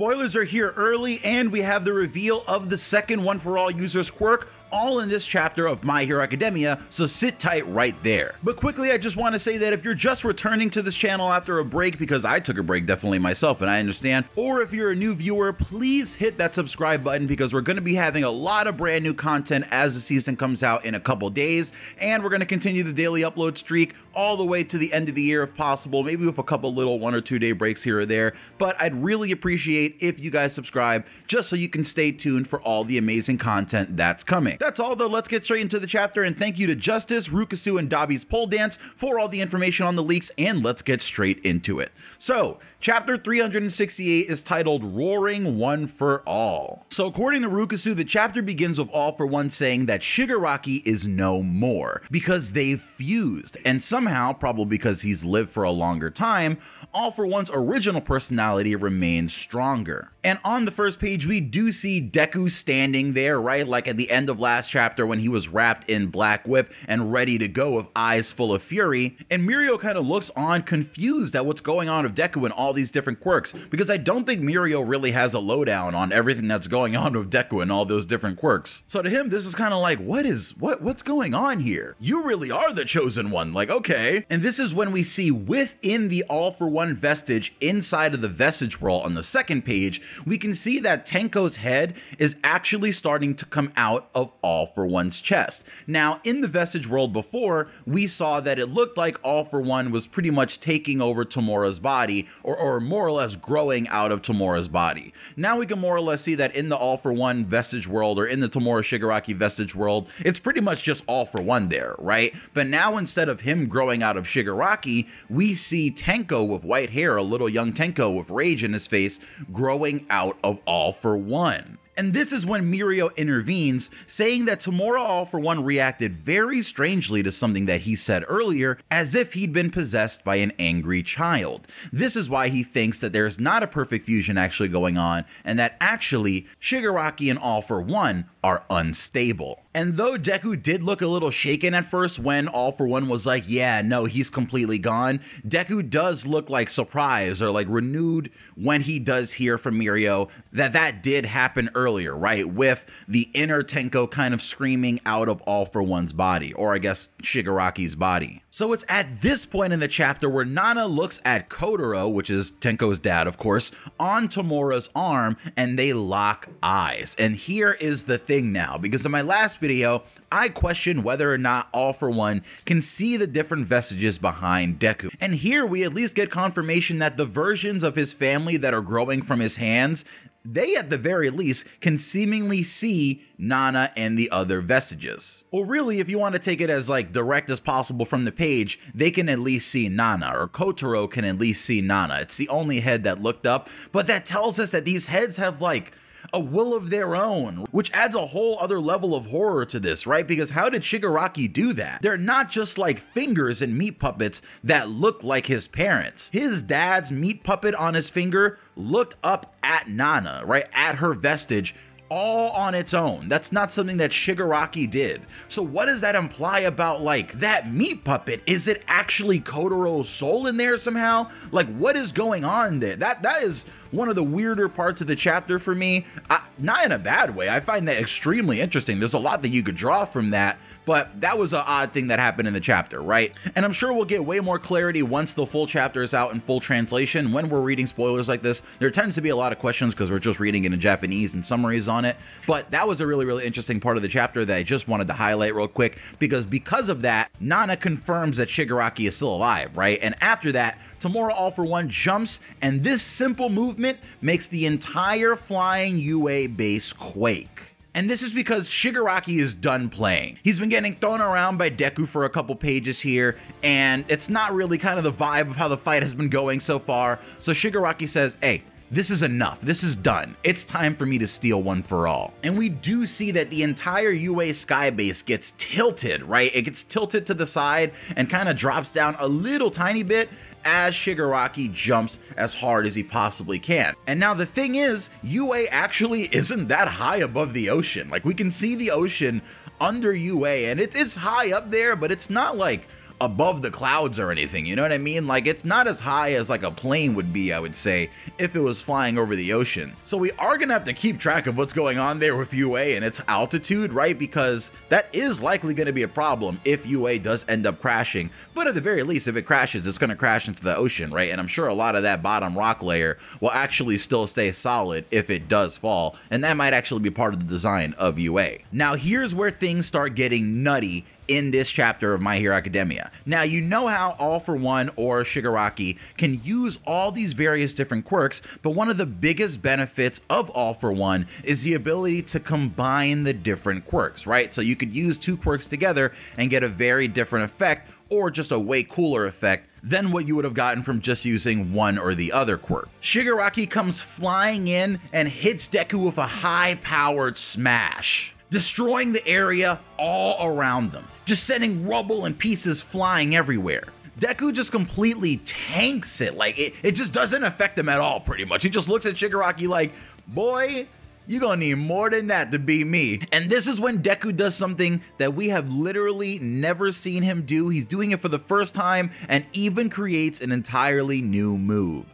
Spoilers are here early, and we have the reveal of the second One For All users quirk, all in this chapter of My Hero Academia, so sit tight right there. But quickly, I just want to say that if you're just returning to this channel after a break, because I took a break definitely myself and I understand, or if you're a new viewer, please hit that subscribe button because we're going to be having a lot of brand new content as the season comes out in a couple days, and we're going to continue the daily upload streak all the way to the end of the year if possible, maybe with a couple little 1 or 2 day breaks here or there, but I'd really appreciate if you guys subscribe just so you can stay tuned for all the amazing content that's coming. That's all though, let's get straight into the chapter, and thank you to Justice, Rukasu, and Dabi's pole dance for all the information on the leaks, and let's get straight into it. So, chapter 368 is titled Roaring One For All. So according to Rukasu, the chapter begins with All For One saying that Shigaraki is no more because they've fused, and somehow, probably because he's lived for a longer time, All For One's original personality remains stronger. And on the first page, we do see Deku standing there, right? Like at the end of last chapter when he was wrapped in Black Whip and ready to go with eyes full of fury. And Mirio kind of looks on confused at what's going on with Deku and all these different quirks, because I don't think Mirio really has a lowdown on everything that's going on with Deku and all those different quirks. So to him, this is kind of like, what's going on here? You really are the chosen one, like, okay. And this is when we see within the All For One vestige inside of the Vestige Brawl on the second page, we can see that Tenko's head is actually starting to come out of All For One's chest. Now, in the Vestige world before, we saw that it looked like All For One was pretty much taking over Tomora's body, or more or less growing out of Tomora's body. Now we can more or less see that in the All For One Vestige world, or in the Tomura Shigaraki Vestige world, it's pretty much just All For One there, right? But now instead of him growing out of Shigaraki, we see Tenko with white hair, a little young Tenko with rage in his face, growing out of All For One. And this is when Mirio intervenes, saying that Tomura All For One reacted very strangely to something that he said earlier, as if he'd been possessed by an angry child. This is why he thinks that there's not a perfect fusion actually going on, and that actually Shigaraki and All For One are unstable. And though Deku did look a little shaken at first when All For One was like, yeah, no, he's completely gone, Deku does look like surprised or like renewed when he does hear from Mirio that did happen earlier, right? With the inner Tenko kind of screaming out of All For One's body, or I guess Shigaraki's body. So it's at this point in the chapter where Nana looks at Kotoro, which is Tenko's dad, of course, on Tomura's arm, and they lock eyes. And here is the thing now, because in my last video, I questioned whether or not All For One can see the different vestiges behind Deku. And here we at least get confirmation that the versions of his family that are growing from his hands, they at the very least can seemingly see Nana and the other vestiges. Well, really, if you want to take it as like direct as possible from the page, they can at least see Nana, or Kotoro can at least see Nana. It's the only head that looked up, but that tells us that these heads have like a will of their own, which adds a whole other level of horror to this, right? Because how did Shigaraki do that? They're not just like fingers and meat puppets that look like his parents. His dad's meat puppet on his finger looked up at Nana, right? At her vestige, all on its own. That's not something that Shigaraki did. So what does that imply about like that meat puppet? Is it actually Kotoro's soul in there somehow? Like what is going on there? That is one of the weirder parts of the chapter for me. Not in a bad way. I find that extremely interesting. There's a lot that you could draw from that, but that was an odd thing that happened in the chapter, right? And I'm sure we'll get way more clarity once the full chapter is out in full translation. When we're reading spoilers like this, there tends to be a lot of questions because we're just reading it in Japanese and summaries on it. But that was a really, really interesting part of the chapter that I just wanted to highlight real quick, because of that, Nana confirms that Shigaraki is still alive, right? And after that, Tomura All For One jumps, and this simple movement makes the entire flying UA base quake. And this is because Shigaraki is done playing. He's been getting thrown around by Deku for a couple pages here, and it's not really kind of the vibe of how the fight has been going so far. So Shigaraki says, hey, this is enough. This is done. It's time for me to steal One For All. And we do see that the entire UA sky base gets tilted, right? It gets tilted to the side and kind of drops down a little tiny bit as Shigaraki jumps as hard as he possibly can. And now the thing is, UA actually isn't that high above the ocean. Like we can see the ocean under UA, and it's high up there, but it's not like above the clouds or anything, you know what I mean? Like, it's not as high as like a plane would be, I would say, if it was flying over the ocean. So we are gonna have to keep track of what's going on there with UA and its altitude, right? Because that is likely gonna be a problem if UA does end up crashing. But at the very least, if it crashes, it's gonna crash into the ocean, right? And I'm sure a lot of that bottom rock layer will actually still stay solid if it does fall, and that might actually be part of the design of UA. Now here's where things start getting nutty in this chapter of My Hero Academia. Now, you know how All For One or Shigaraki can use all these various different quirks, but one of the biggest benefits of All For One is the ability to combine the different quirks, right? So you could use two quirks together and get a very different effect, or just a way cooler effect than what you would have gotten from just using one or the other quirk. Shigaraki comes flying in and hits Deku with a high-powered smash, destroying the area all around them, just sending rubble and pieces flying everywhere. Deku just completely tanks it, like it just doesn't affect him at all, pretty much. He just looks at Shigaraki like, boy, you're gonna need more than that to beat me. And this is when Deku does something that we have literally never seen him do. He's doing it for the first time and even creates an entirely new move.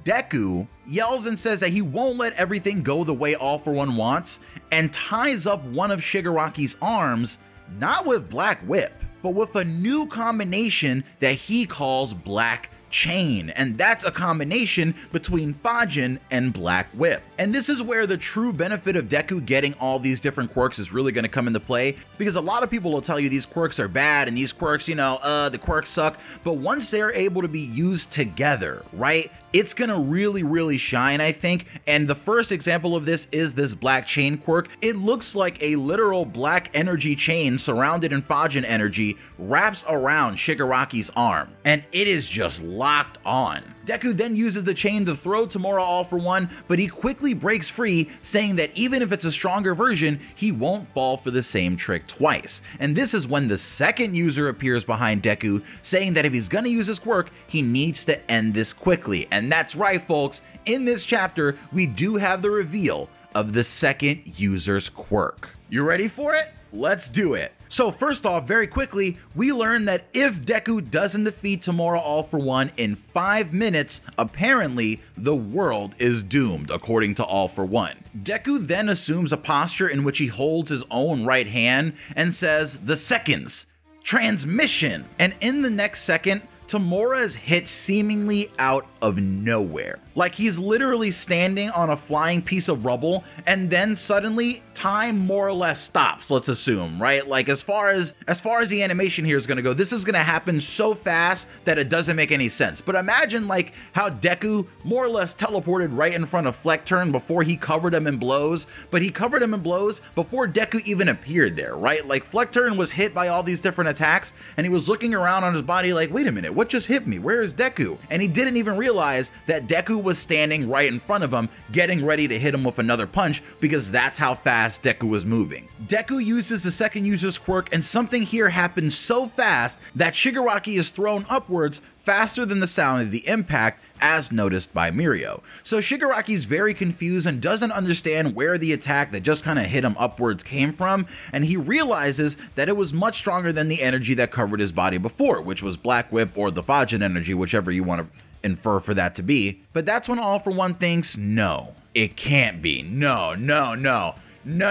Deku yells and says that he won't let everything go the way All For One wants, and ties up one of Shigaraki's arms, not with Black Whip, but with a new combination that he calls Black Chain, and that's a combination between Fajin and Black Whip. And this is where the true benefit of Deku getting all these different quirks is really going to come into play, because a lot of people will tell you these quirks are bad and these quirks, you know, the quirks suck, but once they're able to be used together, right, it's gonna really shine, I think. And the first example of this is this Black Chain quirk. It looks like a literal black energy chain surrounded in Fajin energy wraps around Shigaraki's arm, and it is just locked on. Deku then uses the chain to throw Tamura All For One, but he quickly breaks free, saying that even if it's a stronger version, he won't fall for the same trick twice. And this is when the second user appears behind Deku, saying that if he's gonna use his quirk, he needs to end this quickly. And that's right, folks, in this chapter, we do have the reveal of the second user's quirk. You ready for it? Let's do it. So first off, very quickly, we learn that if Deku doesn't defeat Tamura All For One in 5 minutes, apparently the world is doomed, according to All For One. Deku then assumes a posture in which he holds his own right hand and says, "The seconds, transmission." And in the next second, Tamura is hit seemingly out of nowhere. Like he's literally standing on a flying piece of rubble, and then suddenly time more or less stops, let's assume, right? Like as far as the animation here is gonna go, this is gonna happen so fast that it doesn't make any sense. But imagine like how Deku more or less teleported right in front of Fleckturn before he covered him in blows, but he covered him in blows before Deku even appeared there, right? Like Fleckturn was hit by all these different attacks, and he was looking around on his body like, wait a minute, what just hit me? Where is Deku? And he didn't even realize that Deku was standing right in front of him, getting ready to hit him with another punch, because that's how fast Deku was moving. Deku uses the second user's quirk, and something here happens so fast that Shigaraki is thrown upwards faster than the sound of the impact, as noticed by Mirio. So Shigaraki's very confused and doesn't understand where the attack that just kind of hit him upwards came from, and he realizes that it was much stronger than the energy that covered his body before, which was Black Whip or the Fajin energy, whichever you want to infer for that to be. But that's when All For One thinks, no, it can't be. No. No. And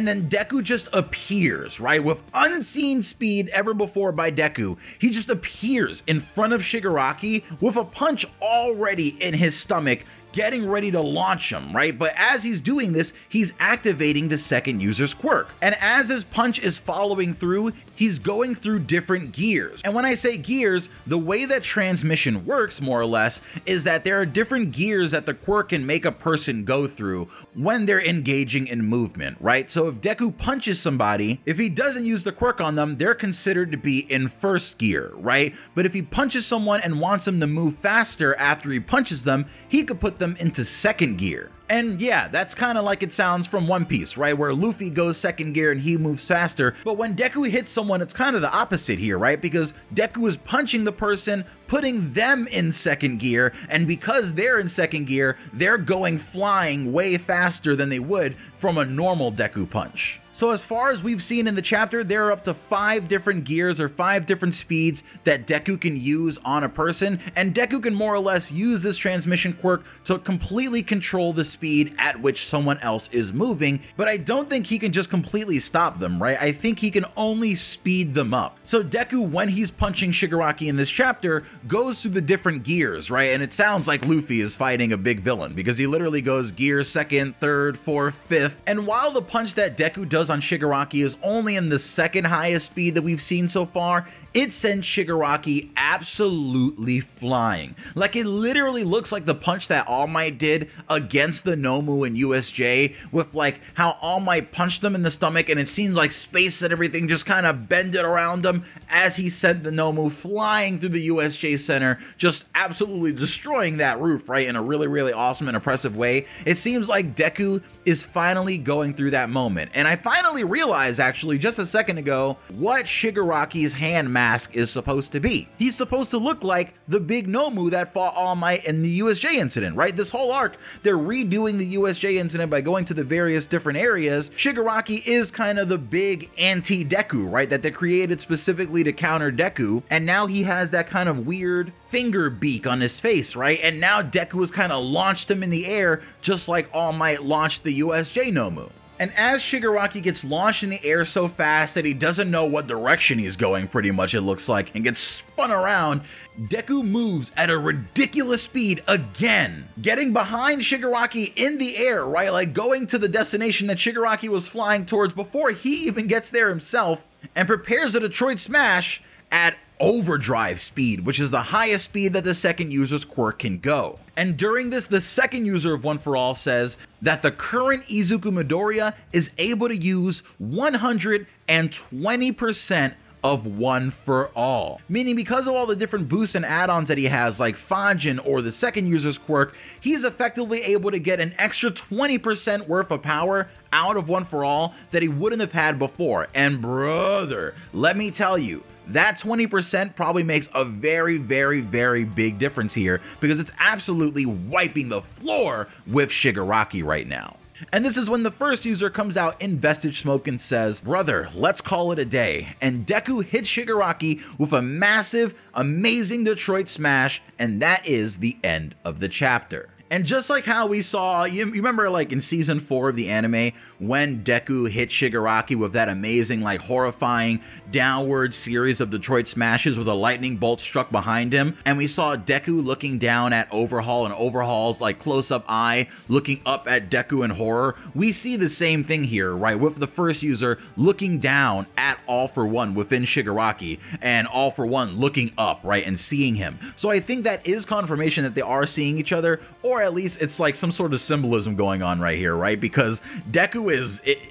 then Deku just appears, right? With unseen speed ever before by Deku. He just appears in front of Shigaraki with a punch already in his stomach, getting ready to launch him, right? But as he's doing this, he's activating the second user's quirk. And as his punch is following through, he's going through different gears. And when I say gears, the way that transmission works, more or less, is that there are different gears that the quirk can make a person go through when they're engaging in movement, right? So if Deku punches somebody, if he doesn't use the quirk on them, they're considered to be in first gear, right? But if he punches someone and wants them to move faster after he punches them, he could put them into second gear. And yeah, that's kind of like it sounds from One Piece, right? Where Luffy goes second gear and he moves faster. But when Deku hits someone, it's kind of the opposite here, right? Because Deku is punching the person, putting them in second gear, and because they're in second gear, they're going flying way faster than they would from a normal Deku punch. So as far as we've seen in the chapter, there are up to 5 different gears or 5 different speeds that Deku can use on a person, and Deku can more or less use this transmission quirk to completely control the speed at which someone else is moving, but I don't think he can just completely stop them, right? I think he can only speed them up. So Deku, when he's punching Shigaraki in this chapter, goes through the different gears, right? And it sounds like Luffy is fighting a big villain because he literally goes gear 2nd, 3rd, 4th, 5th, and while the punch that Deku does on Shigaraki is only in the 2nd highest speed that we've seen so far, it sends Shigaraki absolutely flying. Like, it literally looks like the punch that All Might did against the Nomu and USJ, with like how All Might punched them in the stomach and it seems like space and everything just kind of bended around him as he sent the Nomu flying through the USJ center, just absolutely destroying that roof, right, in a really, really awesome and impressive way. It seems like Deku is finally going through that moment, and I finally realized, actually, just a second ago, what Shigaraki's hand mask is supposed to be. He's supposed to look like the big Nomu that fought All Might in the USJ incident, right? This whole arc, they're redoing the USJ incident by going to the various different areas. Shigaraki is kind of the big anti-Deku, right, that they created specifically to counter Deku, and now he has that kind of weird finger beak on his face, right? And now Deku has kind of launched him in the air, just like All Might launched the USJ Nomu. And as Shigaraki gets launched in the air so fast that he doesn't know what direction he's going, pretty much it looks like, and gets spun around, Deku moves at a ridiculous speed again, getting behind Shigaraki in the air, right? Like going to the destination that Shigaraki was flying towards before he even gets there himself, and prepares a Detroit Smash at Overdrive speed, which is the highest speed that the second user's quirk can go. And during this, the second user of One For All says that the current Izuku Midoriya is able to use 120% of One For All. Meaning, because of all the different boosts and add-ons that he has, like Fajin or the second user's quirk, he's effectively able to get an extra 20% worth of power out of One For All that he wouldn't have had before. And brother, let me tell you, that 20% probably makes a very, very, very big difference here, because it's absolutely wiping the floor with Shigaraki right now. And this is when the first user comes out in Vestige Smoke and says, "Brother, let's call it a day." And Deku hits Shigaraki with a massive, amazing Detroit Smash, and that is the end of the chapter. And just like how we saw, you remember like in season 4 of the anime, when Deku hit Shigaraki with that amazing, like horrifying downward series of Detroit Smashes with a lightning bolt struck behind him, and we saw Deku looking down at Overhaul and Overhaul's like close-up eye looking up at Deku in horror. We see the same thing here, right, with the first user looking down at All For One within Shigaraki, and All For One looking up, right, and seeing him. So I think that is confirmation that they are seeing each other, or at least it's like some sort of symbolism going on right here, right? Because Deku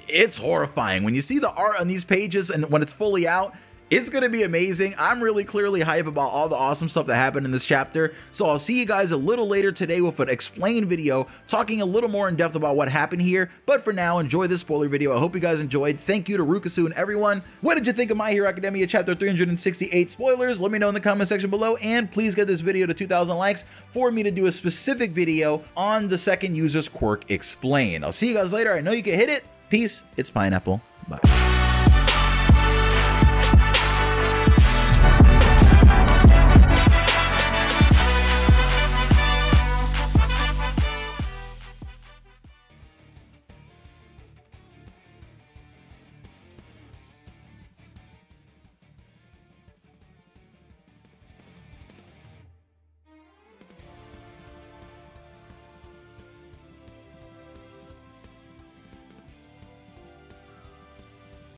it's horrifying. When you see the art on these pages and when it's fully out, it's going to be amazing. I'm really clearly hype about all the awesome stuff that happened in this chapter. So I'll see you guys a little later today with an explained video talking a little more in depth about what happened here. But for now, enjoy this spoiler video. I hope you guys enjoyed. Thank you to Rukasu and everyone. What did you think of My Hero Academia chapter 368 spoilers? Let me know in the comment section below, and please get this video to 2,000 likes for me to do a specific video on the second user's quirk explained. I'll see you guys later. I know you can hit it. Peace. It's Pineapple.